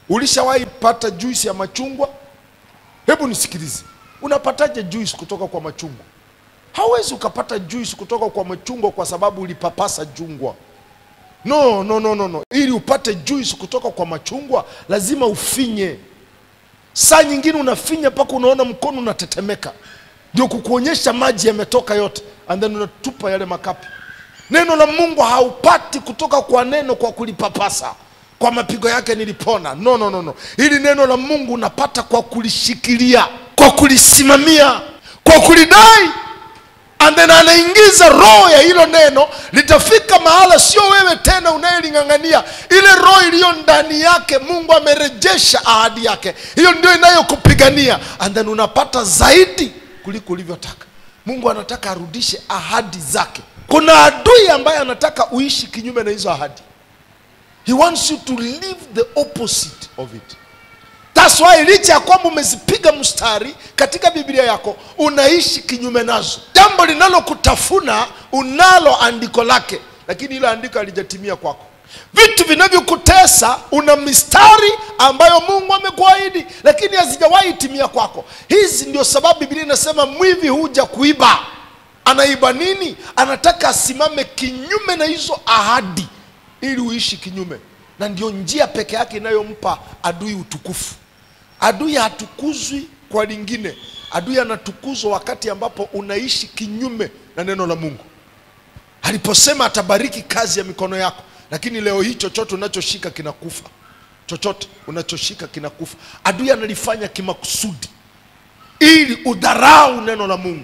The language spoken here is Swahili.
Ulishawahi pata juice ya machungwa? Hebu nisikilize. Unapataje juice kutoka kwa machungwa? Hauwezi ukapata juice kutoka kwa machungwa kwa sababu ulipapasa chungwa. No. Ili upate juice kutoka kwa machungwa lazima ufinye. Saa nyingine unafinya mpaka unaona mkono unatetemeka. Ndio kukuonyesha maji yametoka yote, and then unatupa yale makapi. Neno la Mungu haupati kutoka kwa neno kwa kulipapasa. Kwa mapigo yake nilipona. No. Hili neno la Mungu unapata kwa kulishikilia, kwa kulisimamia, kwa kulidai. And then anaingiza roho ya hilo neno, litafika mahala sio wewe tena unayelingangania. Ile roho iliyo ndani yake Mungu amerejesha ahadi yake. Hiyo ndio inayokupigania, and then unapata zaidi kuliko ulivyotaka. Mungu anataka arudishe ahadi zake. Kuna adui ambaye anataka uishi kinyume na hizo ahadi. He wants you to live the opposite of it. That's why licha ya kwamba umezipiga mstari katika Biblia yako, unaishi kinyume nazo. Jambo linalokutafuna unalo andiko lake, lakini ile andiko halijatimia kwako. Vitu vinavyokutesa una mistari ambayo Mungu amekuahidi, lakini hazijawahi timia kwako. Hizi ndio sababu Biblia inasema mwivi huja kuiba. Anaiba nini? Anataka asimame kinyume na hizo ahadi ili uishi kinyume. Na ndio njia peke yake inayompa adui utukufu. Adui hatukuzwi kwa lingine. Adui anatukuzwa wakati ambapo unaishi kinyume na neno la Mungu. Aliposema atabariki kazi ya mikono yako, lakini leo hii chochote unachoshika kinakufa. Chochote unachoshika kinakufa. Adui analifanya kimakusudi ili udharau neno la Mungu.